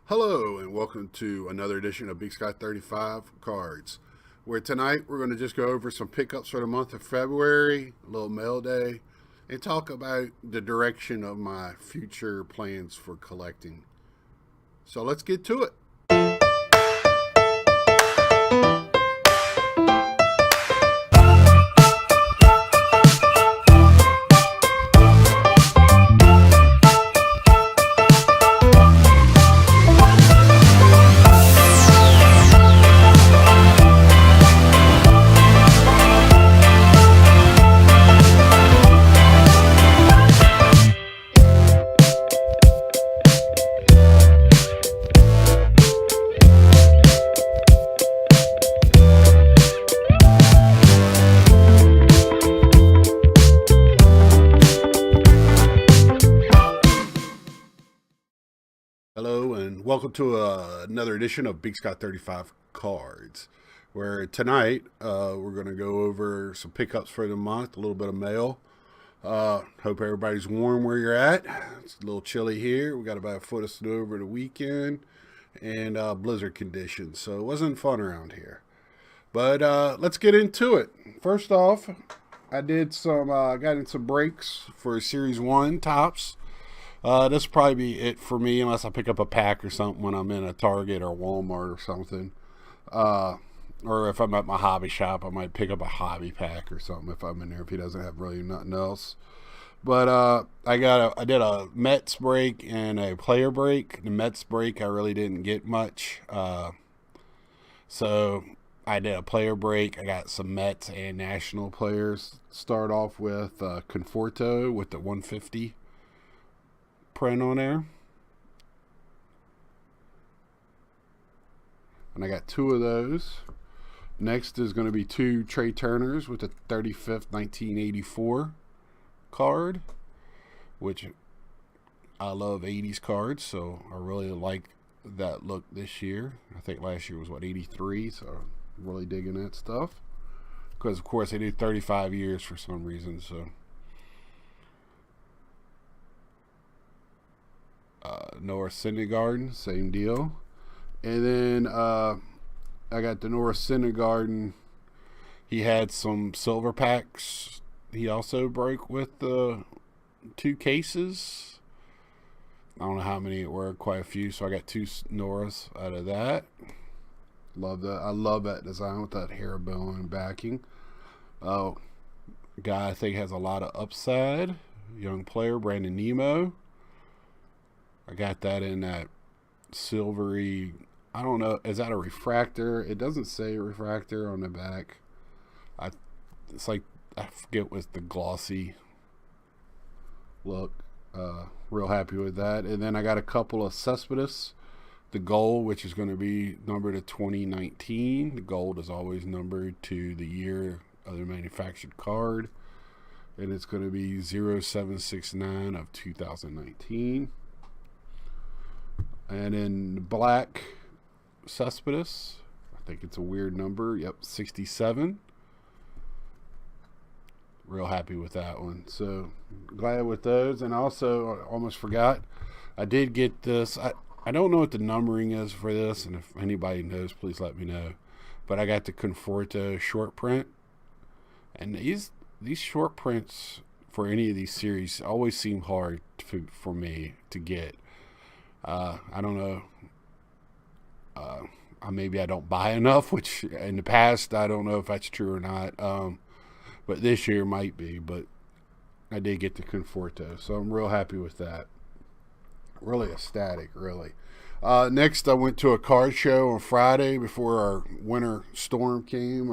Hello and welcome to another edition of Big Sky 35 Cards, where tonight we're going to just go over some pickups for the month of February, a little mail day, and talk about the direction of my future plans for collecting. So let's get to it. Hello and welcome to another edition of Big Sky 35 Cards, where tonight we're going to go over some pickups for the month, a little bit of mail. Hope everybody's warm where you're at. It's a little chilly here. We got about a foot of snow over the weekend and blizzard conditions, so it wasn't fun around here. But let's get into it. First off, I did got in some breaks for Series 1 Topps. This will probably be it for me unless I pick up a pack or something when I'm in a Target or Walmart or something. Or if I'm at my hobby shop, I might pick up a hobby pack or something if I'm in there, if he doesn't have really nothing else. But I did a Mets break and a player break. The Mets break I really didn't get much. So I did a player break. I got some Mets and National players. Start off with Conforto with the 150 print on there, and I got two of those. Next is going to be two Trey Turners with the 35th 1984 card, which I love 80s cards, so I really like that look this year. I think last year was 83, so I'm really digging that stuff, because of course they do 35 years for some reason. So Noah Syndergaard, same deal. And then I got the Noah Syndergaard. He had some silver packs. He also broke with the two cases. I don't know how many it were, quite a few. So I got two Noahs out of that. Love that. I love that design with that hair bow and backing. Guy I think has a lot of upside. Young player, Brandon Nimmo. I got that in that silvery, I don't know, is that a refractor? It doesn't say refractor on the back. It's like, I forget what's the glossy look. Real happy with that. And then I got a couple of Cespedes. The gold, which is going to be numbered to 2019. The gold is always numbered to the year of the manufactured card. And it's going to be 0769 of 2019. And in black Cespedes, I think it's a weird number. Yep, 67. Real happy with that one. So glad with those. And also, I almost forgot, I did get this. I don't know what the numbering is for this, and if anybody knows, please let me know. But I got the Conforto short print. And these short prints for any of these series always seem hard for me to get. I don't know. Maybe I don't buy enough, which in the past I don't know if that's true or not. But this year might be. But I did get the Conforto, so I'm real happy with that. Really ecstatic, really. Next, I went to a card show on Friday before our winter storm came,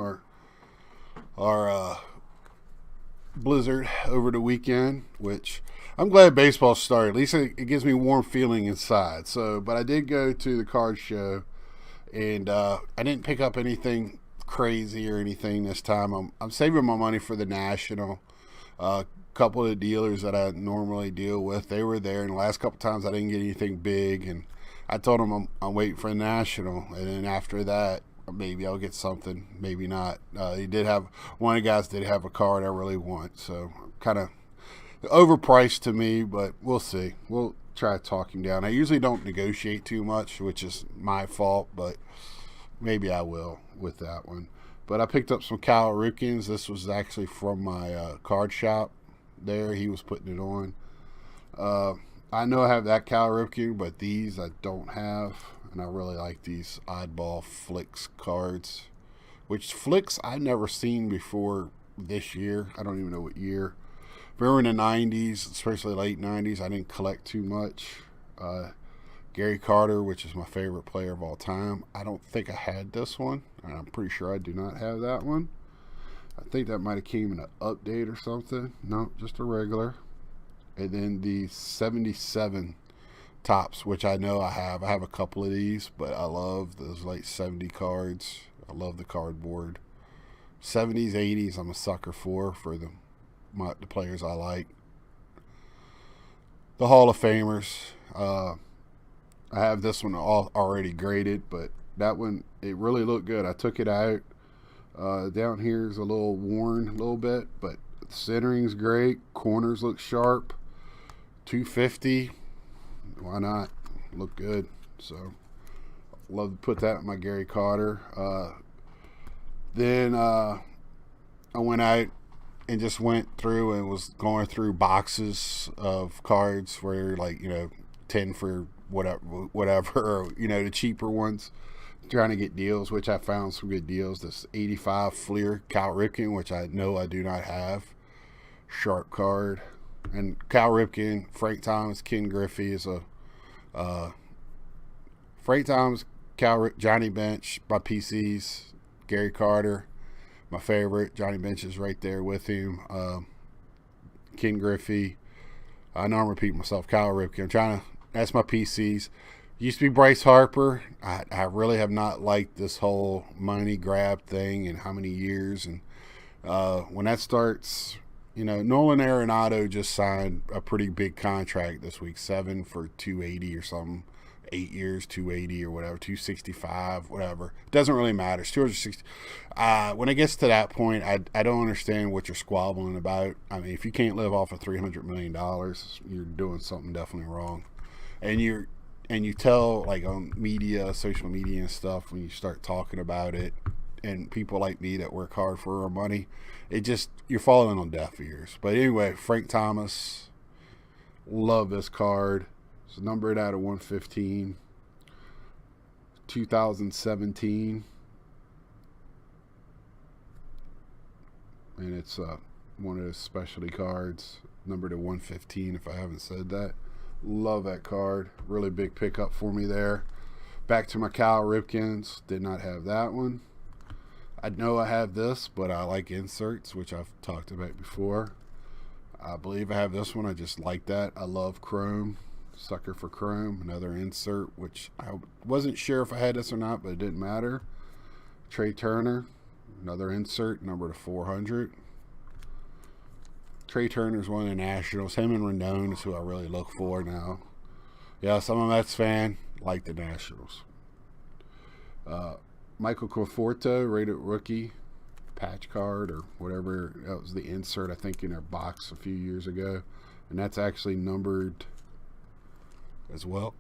our blizzard over the weekend, which I'm glad baseball started. At least it gives me a warm feeling inside. So, but I did go to the card show, and I didn't pick up anything crazy or anything this time. I'm saving my money for the National. Couple of the dealers that I normally deal with, they were there, and the last couple times I didn't get anything big, and I told them I'm waiting for the National, and then after that, maybe I'll get something, maybe not. He did have, one of the guys did have a card I really want, so kind of overpriced to me, but we'll see. try to talk him down. I usually don't negotiate too much, which is my fault, but maybe I will with that one. But I picked up some Cal Ripkens. This was actually from my card shop there. He was putting it on. I know I have that Cal Ripken, but these I don't have. And I really like these Oddball Flicks cards. Which Flicks I've never seen before this year. I don't even know what year. Remember in the 90s, especially late 90s, I didn't collect too much. Gary Carter, which is my favorite player of all time. I don't think I had this one. And I'm pretty sure I do not have that one. I think that might have came in an update or something. No, just a regular. And then the 77 tops, which I know I have. I have a couple of these, but I love those late 70 cards. I love the cardboard. 70s, 80s, I'm a sucker for the players I like. The Hall of Famers. I have this one already graded, but that one, it really looked good. I took it out. Down here is a little worn a little bit, but the centering's great. Corners look sharp. 250. Why not? Look good. So, love to put that in my Gary Carter. Then I went out and just went through and was going through boxes of cards where, like, 10 for whatever, or, the cheaper ones, trying to get deals, which I found some good deals. This 85 Fleer Cal Ripken, which I know I do not have. Sharp card. And Cal Ripken, Frank Thomas, Ken Griffey is a Frank Thomas, Johnny Bench, my PCs, Gary Carter, my favorite. Johnny Bench is right there with him. Ken Griffey. I know I'm repeating myself. Cal Ripken. That's my PCs. Used to be Bryce Harper. I really have not liked this whole money grab thing and how many years. And when that starts, Nolan Arenado just signed a pretty big contract this week. 7 for 280 or something. 8 years, 280 or whatever, 265, whatever. It doesn't really matter. It's 260. When it gets to that point, I don't understand what you're squabbling about. I mean, if you can't live off of $300 million, you're doing something definitely wrong. And you tell, like, on media, social media and stuff, when you start talking about it, and people like me that work hard for our money, you're falling on deaf ears. But anyway, Frank Thomas, love this card. It's numbered out of 115, 2017, and it's one of those specialty cards, numbered at 115, if I haven't said that. Love that card. Really big pickup for me there. Back to my Cal Ripkens. Did not have that one. I know I have this, but I like inserts, which I've talked about before. I believe I have this one. I just like that. I love chrome. Sucker for chrome. Another insert, which I wasn't sure if I had this or not, but it didn't matter. Trey Turner. Another insert, number to 400. Trey Turner's one of the Nationals. Him and Rendon is who I really look for now. Yes, I'm a Mets fan. Like the Nationals. Michael Conforto, rated rookie, patch card or whatever. That was the insert, I think, in their box a few years ago. And that's actually numbered as well.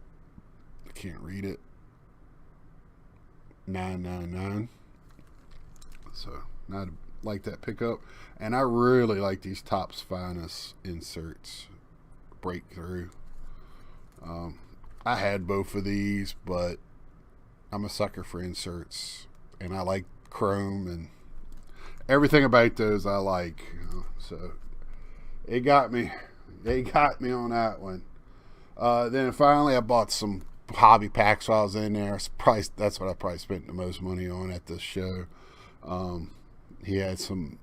I can't read it. 999. So, not like that pickup. And I really like these Topps Finest inserts. Breakthrough. I had both of these, but I'm a sucker for inserts, and I like chrome and everything about those I like. So it got me on that one. Then finally I bought some hobby packs while I was in there. That's what I probably spent the most money on at this show. He had some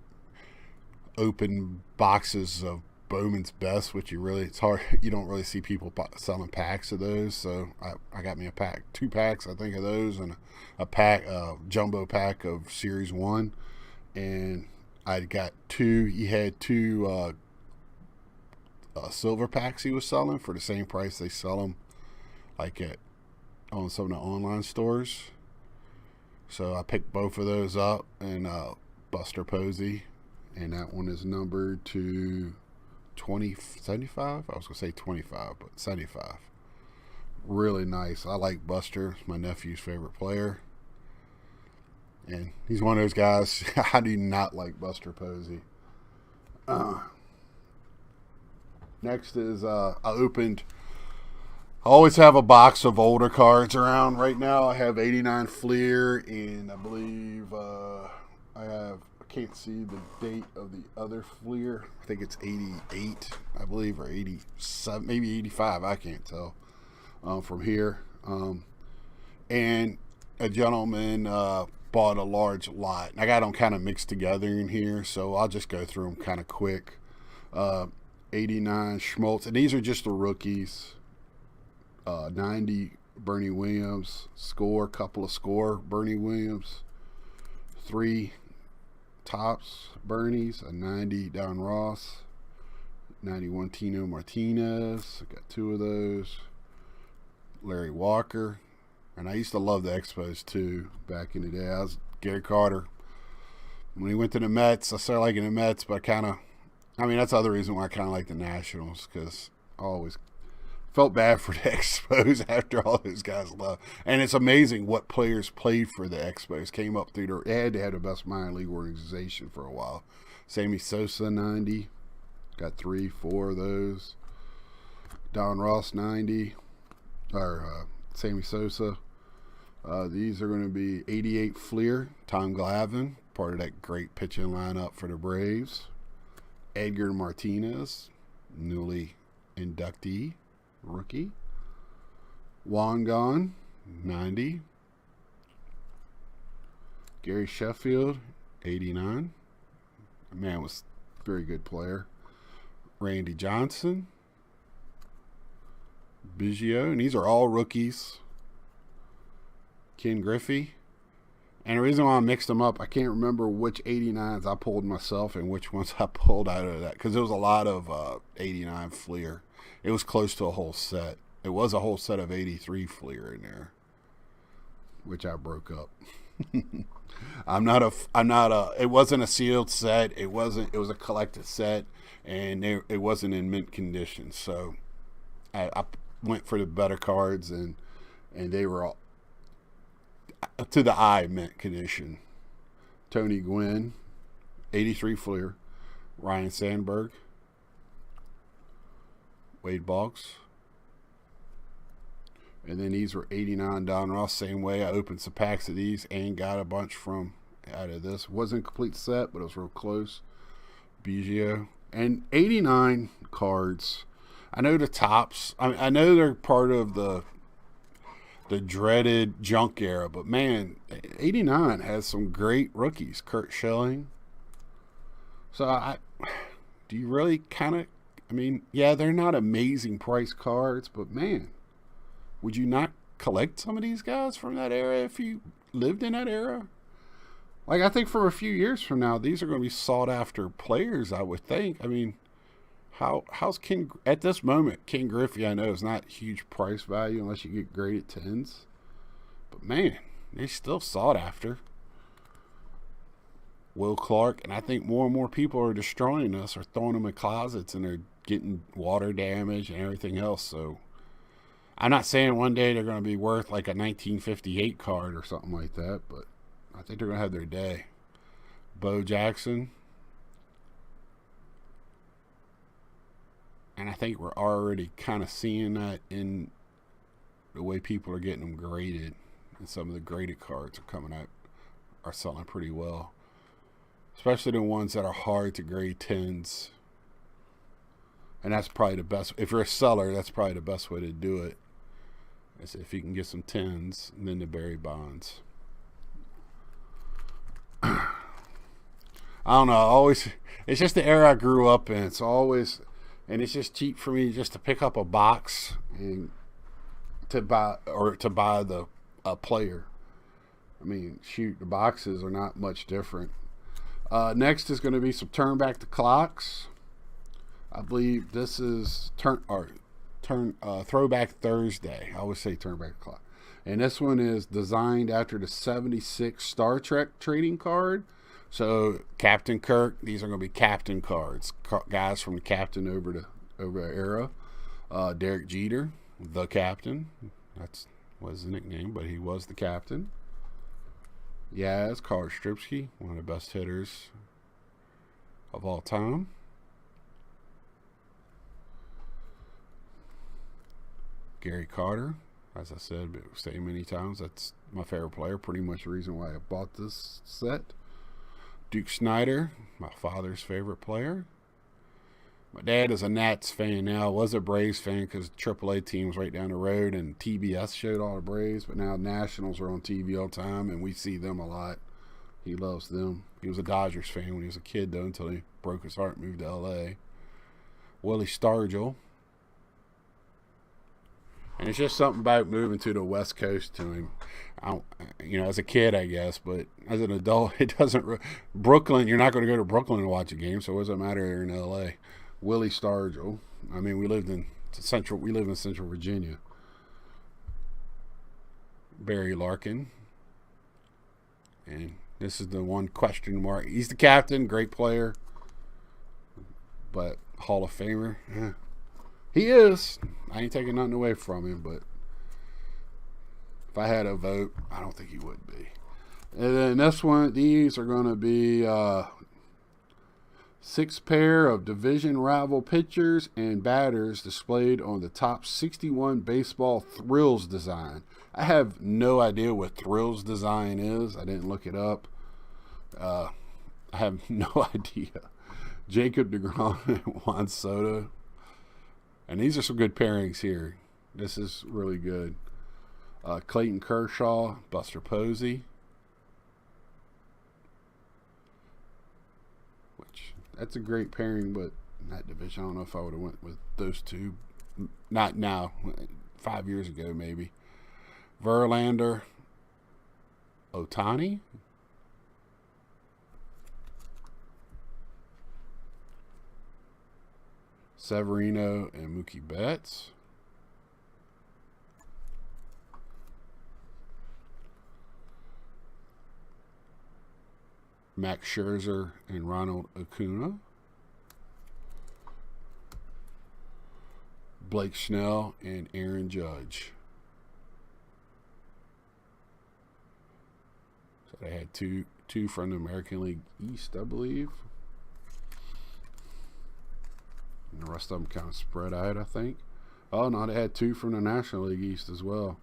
open boxes of Bowman's Best, which it's hard, you don't really see people selling packs of those. So I got me a pack, 2 packs, I think, of those, and a jumbo pack of Series 1. And I got 2, he had 2 silver packs he was selling for the same price they sell them, like on some of the online stores. So I picked both of those up, and Buster Posey, and that one is numbered to 75. I was going to say 25, but 75. Really nice. I like Buster. It's my nephew's favorite player. And he's one of those guys. How do you not like Buster Posey? Next is I always have a box of older cards around. Right now I have 89 Fleer, and I believe I can't see the date of the other Fleer. I think it's 88, I believe, or 87, maybe 85. I can't tell from here. And a gentleman bought a large lot. I got them kind of mixed together in here, so I'll just go through them kind of quick. 89 Schmaltz, and these are just the rookies. 90 Bernie Williams, couple of score Bernie Williams, 3 Topps Bernies, a 90 Don Ross, 91 Tino Martinez, I got 2 of those. Larry Walker, and I used to love the Expos too back in the day. I was Gary Carter. When he went to the Mets, I started liking the Mets, but that's the other reason why I kind of like the Nationals, because I always felt bad for the Expos after all those guys left. And it's amazing what players played for the Expos, came up through they had to have the best minor league organization for a while. Sammy Sosa 90, got 3, 4 of those. Don Ross 90, or Sammy Sosa. These are going to be 88 Fleer, Tom Glavine, part of that great pitching lineup for the Braves. Edgar Martinez, newly inductee, rookie. Wangan, 90. Gary Sheffield, 89. The man was a very good player. Randy Johnson. Biggio, and these are all rookies. Ken Griffey. And the reason why I mixed them up, I can't remember which 89s I pulled myself and which ones I pulled out of that, because there was a lot of 89 Fleer. It was close to a whole set. It was a whole set of 83 Fleer in there, which I broke up. It wasn't a sealed set. It was a collected set, and it wasn't in mint condition. So I went for the better cards, and they were all to the eye mint condition. Tony Gwynn, 83 Fleer. Ryan Sandberg, Wade Boggs. And then these were 89 Don Ross. Same way, I opened some packs of these and got a bunch out of this. Wasn't a complete set, but it was real close. Biggio. And 89 cards. I know the Topps. I know they're part of the dreaded junk era, but man, 89 has some great rookies. Kurt Schilling. So do you really yeah, they're not amazing price cards, but man, would you not collect some of these guys from that era if you lived in that era? Like, I think for a few years from now, these are going to be sought after players, I would think. How's Ken at this moment? Ken Griffey, I know, is not huge price value unless you get graded 10s, but man, they're still sought after. Will Clark, and I think more and more people are destroying us or throwing them in closets, and they're getting water damage and everything else. So I'm not saying one day they're going to be worth like a 1958 card or something like that, but I think they're going to have their day. Bo Jackson. And I think we're already kind of seeing that in the way people are getting them graded. And some of the graded cards are selling pretty well. Especially the ones that are hard to grade 10s. And that's probably the best. If you're a seller, that's probably the best way to do it. Is if you can get some 10s and then the Barry Bonds. I don't know. It's just the era I grew up in. It's always... And it's just cheap for me just to pick up a box and to buy a player. The boxes are not much different. Next is going to be some Turn Back the Clocks. I believe this is Throwback Thursday. I always say Turn Back the Clock. And this one is designed after the 76 Star Trek trading card. So Captain Kirk, these are going to be captain cards, guys from the captain over the era. Derek Jeter, the captain. That's was the nickname, but he was the captain. Yaz Carl Stripsky, one of the best hitters of all time. Gary Carter, as I said, say many times, that's my favorite player. Pretty much the reason why I bought this set. Duke Snider, my father's favorite player. My dad is a Nats fan now. Was a Braves fan because AAA team's right down the road, and TBS showed all the Braves. But now Nationals are on TV all the time, and we see them a lot. He loves them. He was a Dodgers fan when he was a kid, though, until he broke his heart and moved to L.A. Willie Stargell. And it's just something about moving to the West Coast to him. As a kid, I guess, but as an adult, it doesn't. Brooklyn, you're not going to go to Brooklyn to watch a game, so it doesn't matter here in L.A. Willie Stargell. I mean, we live in Central Virginia. Barry Larkin. And this is the one question mark. He's the captain, great player, but Hall of Famer. He is. I ain't taking nothing away from him, but if I had a vote, I don't think he would be. And then this one, these are going to be 6 pair of division rival pitchers and batters displayed on the top 61 baseball Thrills design. I have no idea what Thrills design is. I didn't look it up. I have no idea. Jacob deGrom and Juan Soto. And these are some good pairings here. This is really good. Clayton Kershaw, Buster Posey. That's a great pairing, but in that division, I don't know if I would have went with those two. Not now. 5 years ago, maybe. Verlander, Ohtani. Severino and Mookie Betts. Max Scherzer and Ronald Acuna. Blake Snell and Aaron Judge. So they had two from the American League East, I believe. And the rest of them kind of spread out, I think. Oh, no, they had 2 from the National League East as well.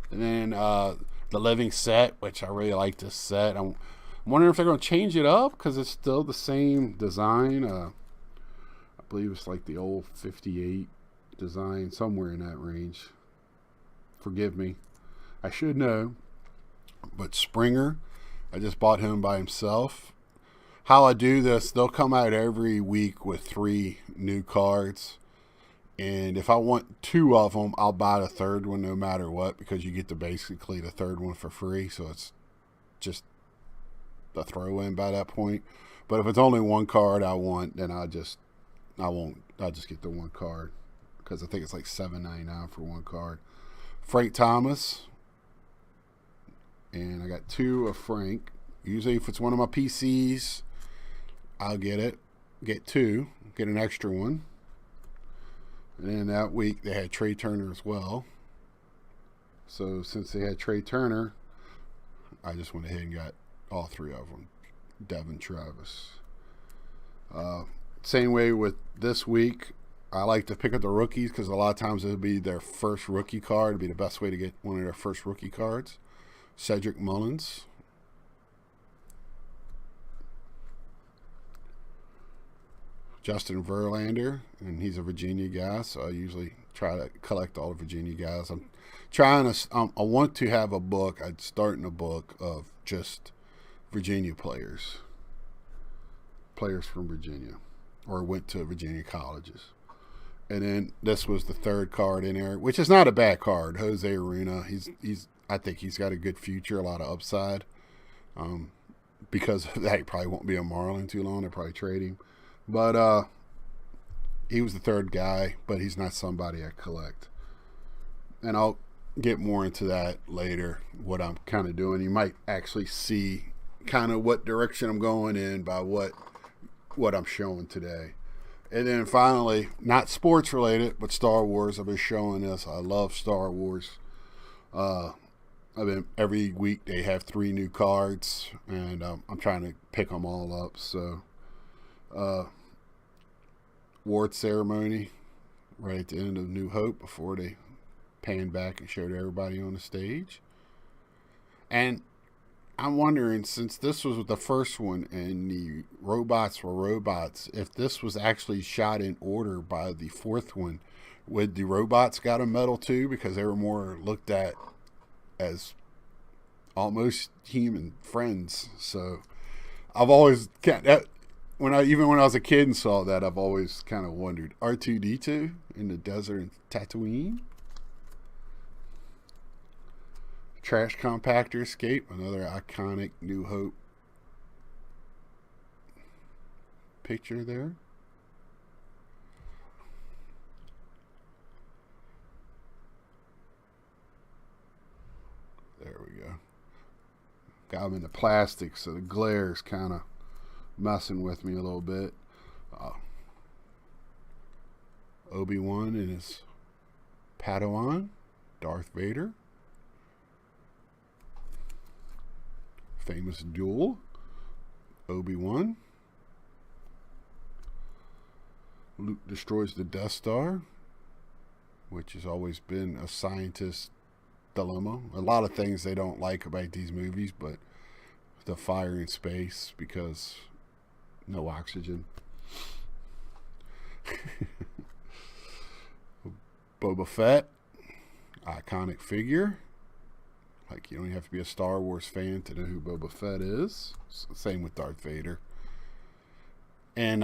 And then the Living Set, which I really like this set. I'm wondering if they're going to change it up because it's still the same design. I believe it's like the old 58 design, somewhere in that range. Forgive me. I should know. But Springer, I just bought him by himself. How I do this, they'll come out every week with 3 new cards. And if I want 2 of them, I'll buy the third one no matter what, because you get to basically the third one for free. So it's just a throw in by that point. But if it's only 1 card I want, then I'll just get the 1 card, because I think it's like $7.99 for 1 card. Frank Thomas, and I got 2 of Frank. Usually if it's one of my PCs, I'll get it. Get 2. Get an extra one. And then that week they had Trey Turner as well. So since they had Trey Turner, I just went ahead and got all 3 of them. Devin Travis. Same way with this week. I like to pick up the rookies because a lot of times it'll be their first rookie card. It'll be the best way to get one of their first rookie cards. Cedric Mullins. Justin Verlander, and he's a Virginia guy, so I usually try to collect all the Virginia guys. I'm trying to. I want to have a book. I'd start in a book of just Virginia players from Virginia, or went to Virginia colleges. And then this was the 3rd card in there, which is not a bad card. Jose Arena. He's. I think he's got a good future, a lot of upside. Because of that, he probably won't be a Marlin too long. They'll probably trade him. But he was the 3rd guy, but he's not somebody I collect. And I'll get more into that later, what I'm kind of doing. You might actually see kind of what direction I'm going in by what I'm showing today. And then finally, not sports related, but Star Wars. I've been showing this. I love Star Wars. I've been every week they have 3 new cards, and I'm trying to pick them all up. So, award ceremony right at the end of New Hope before they panned back and showed everybody on the stage. And I'm wondering, since this was the first one and the robots were robots, if this was actually shot in order by the 4th one, would the robots got a medal too? Because they were more looked at as almost human friends. So I've always when I was a kid and saw that, I've always kind of wondered, R2-D2 in the desert in Tatooine. Trash compactor escape, another iconic New Hope picture there. There we go. Got them in the plastic, so the glare is kind of messing with me a little bit. Obi-Wan and his Padawan, Darth Vader. Famous duel, Obi-Wan. Luke destroys the Death Star, which has always been a scientist's dilemma. A lot of things they don't like about these movies, but the fire in space because no oxygen. Boba Fett, iconic figure. Like, you don't even have to be a Star Wars fan to know who Boba Fett is. Same with Darth Vader. And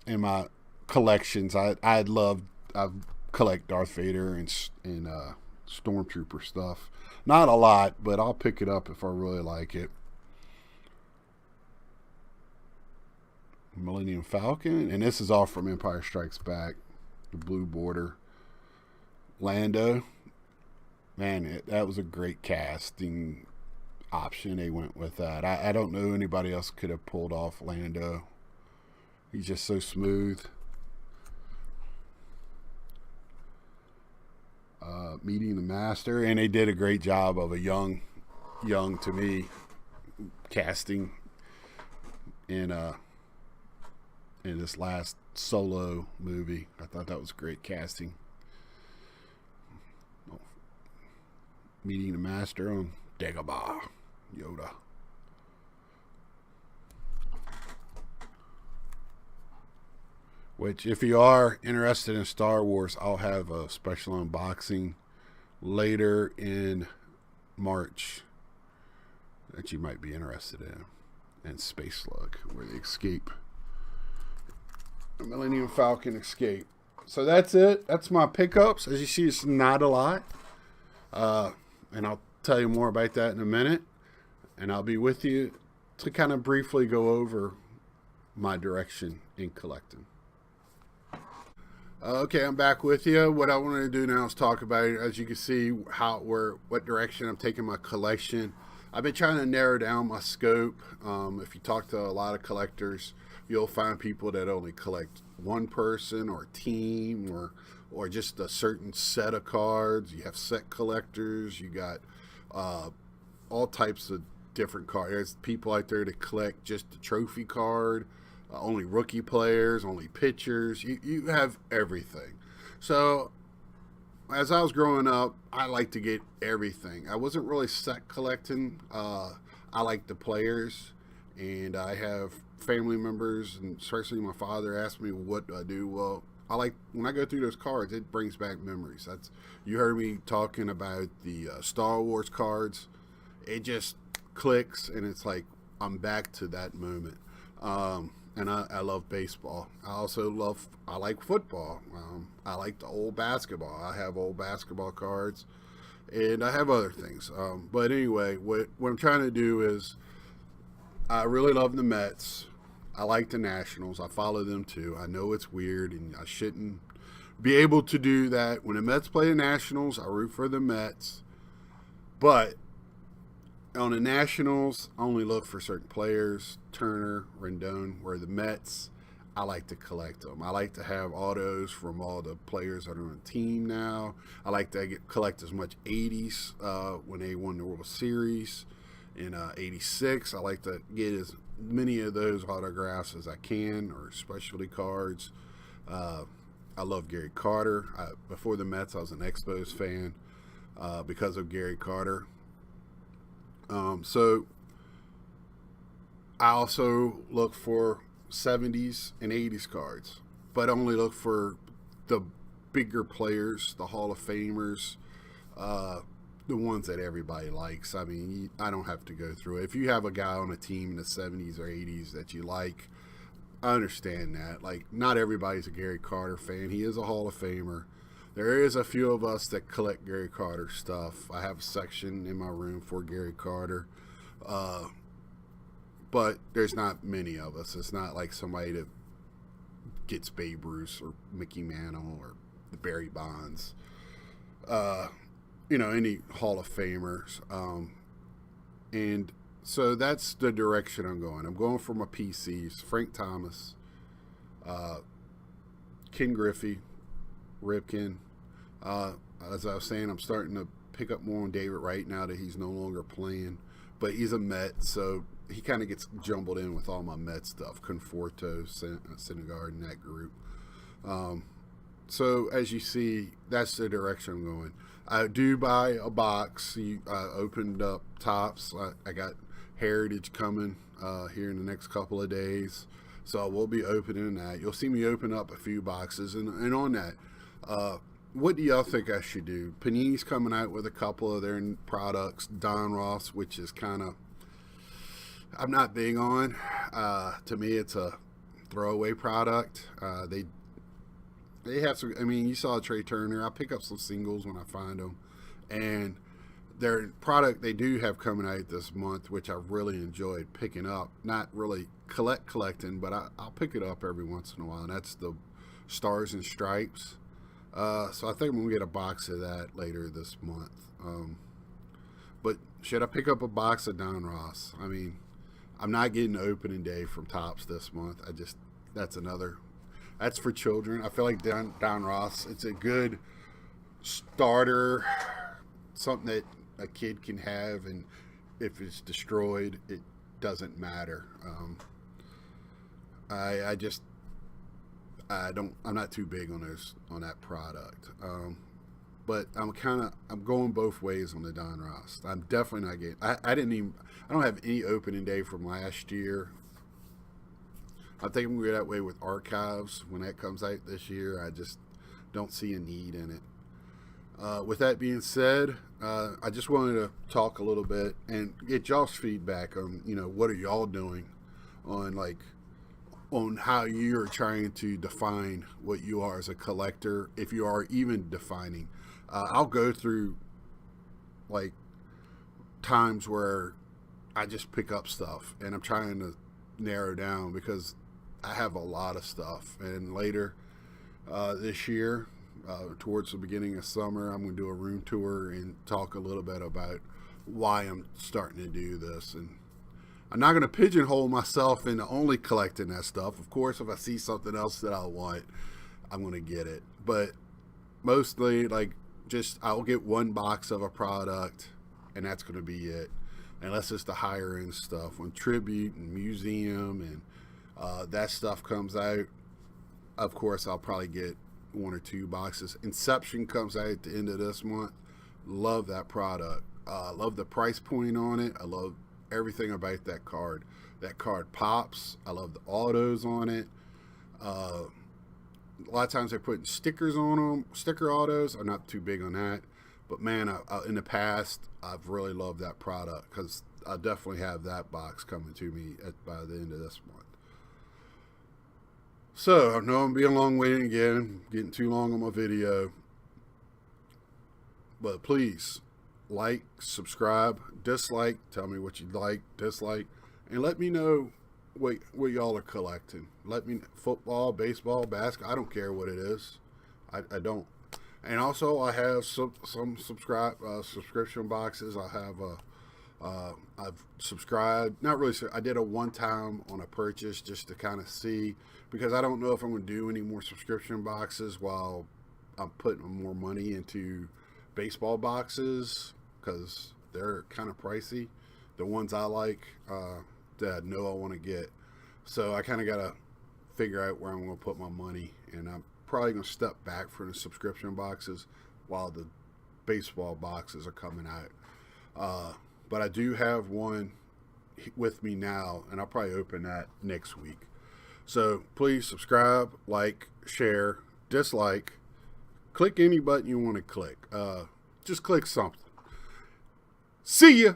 in my collections, I collect Darth Vader and Stormtrooper stuff. Not a lot, but I'll pick it up if I really like it. Millennium Falcon, and this is all from Empire Strikes Back. The blue border. Lando. Man, that was a great casting option. They went with that. I don't know anybody else could have pulled off Lando. He's just so smooth. Meeting the Master, and they did a great job of a young to me casting in this last Solo movie. I thought that was great casting. Meeting the Master on Dagobah, Yoda. Which, if you are interested in Star Wars, I'll have a special unboxing later in March that you might be interested in. And Space Slug, where they escape. The Millennium Falcon escape. So that's it. That's my pickups. As you see, it's not a lot. And I'll tell you more about that in a minute. And I'll be with you to kind of briefly go over my direction in collecting. Okay, I'm back with you. What I wanted to do now is talk about, as you can see, what direction I'm taking my collection. I've been trying to narrow down my scope. If you talk to a lot of collectors, you'll find people that only collect one person or team or just a certain set of cards. You have set collectors. You got all types of different cards. There's people out there that collect just the trophy card. Only rookie players, only pitchers. You have everything. So as I was growing up, I liked to get everything. I wasn't really set collecting. I like the players, and I have family members, and especially my father asked me what do I do. Well, I like when I go through those cards, it brings back memories. You heard me talking about the Star Wars cards. It just clicks, and it's like I'm back to that moment. And I love baseball. I like football. I like the old basketball. I have old basketball cards, and I have other things. But anyway, what I'm trying to do is, I really love the Mets. I like the Nationals. I follow them too. I know it's weird, and I shouldn't be able to do that. When the Mets play the Nationals, I root for the Mets. But on the Nationals, I only look for certain players, Turner, Rendon, where the Mets, I like to collect them. I like to have autos from all the players that are on the team now. I like to collect as much 80s when they won the World Series in 86. I like to get as many of those autographs as I can, or specialty cards. I love Gary Carter. Before the Mets, I was an Expos fan because of Gary Carter. So I also look for 70s and 80s cards, but only look for the bigger players, the Hall of Famers, the ones that everybody likes. I mean, I don't have to go through it. If you have a guy on a team in the 70s or 80s that you like, I understand that. Like, not everybody's a Gary Carter fan. He is a Hall of Famer. There is a few of us that collect Gary Carter stuff. I have a section in my room for Gary Carter. But there's not many of us. It's not like somebody that gets Babe Ruth or Mickey Mantle or the Barry Bonds. Any Hall of Famers. And so that's the direction I'm going. I'm going for my PCs. Frank Thomas, Ken Griffey, Ripken. As I was saying, I'm starting to pick up more on David Wright now that he's no longer playing. But he's a Met, so he kind of gets jumbled in with all my Met stuff. Conforto, Syndergaard, and that group. So as you see, that's the direction I'm going. I do buy a box. I opened up Topps. I got Heritage coming here in the next couple of days. So I will be opening that. You'll see me open up a few boxes. And on that, what do y'all think I should do? Panini's coming out with a couple of their products. Donruss, which is kind of, I'm not big on. To me, it's a throwaway product. They have some, I mean, you saw Trey Turner. I pick up some singles when I find them. And their product they do have coming out this month, which I really enjoyed picking up. Not really collecting, but I'll pick it up every once in a while. And that's the Stars and Stripes. So I think I'm going to get a box of that later this month. But should I pick up a box of Donruss? I mean, I'm not getting the opening day from Topps this month. That's for children. I feel like Donruss, it's a good starter, something that a kid can have, and if it's destroyed, it doesn't matter. I'm not too big on that product. But I'm going both ways on the Donruss. I'm definitely not getting, I don't have any opening day from last year. I think I'm going to go that way with Archives when that comes out this year. I just don't see a need in it. With that being said, I just wanted to talk a little bit and get y'all's feedback on, what are y'all doing on how you're trying to define what you are as a collector, if you are even defining. I'll go through like times where I just pick up stuff and I'm trying to narrow down because I have a lot of stuff. And later this year, towards the beginning of summer, I'm going to do a room tour and talk a little bit about why I'm starting to do this. And I'm not going to pigeonhole myself into only collecting that stuff. Of course, if I see something else that I want, I'm going to get it. But mostly, I'll get one box of a product, and that's going to be it. Unless it's the higher end stuff. When Tribute and Museum and that stuff comes out, of course, I'll probably get one or two boxes. Inception comes out at the end of this month. Love that product. Love the price point on it. I love everything about that card. That card pops. I love the autos on it. A lot of times they're putting stickers on them. Sticker autos. I'm not too big on that. But man, in the past, I've really loved that product because I definitely have that box coming to me by the end of this month. So, I know I'm being long-winded again, getting too long on my video. But please, like, subscribe, dislike, tell me what you like, dislike, and let me know what y'all are collecting. Let me know, football, baseball, basketball, I don't care what it is. I don't. And also, I have some subscription boxes. I've subscribed. Not really. I did a one time on a purchase just to kind of see, because I don't know if I'm going to do any more subscription boxes while I'm putting more money into baseball boxes, because they're kind of pricey. The ones I like, that I know I want to get. So I kind of got to figure out where I'm going to put my money, and I'm probably going to step back from the subscription boxes while the baseball boxes are coming out. But I do have one with me now, and I'll probably open that next week. So please subscribe, like, share, dislike, click any button you want to click. Just click something. See ya!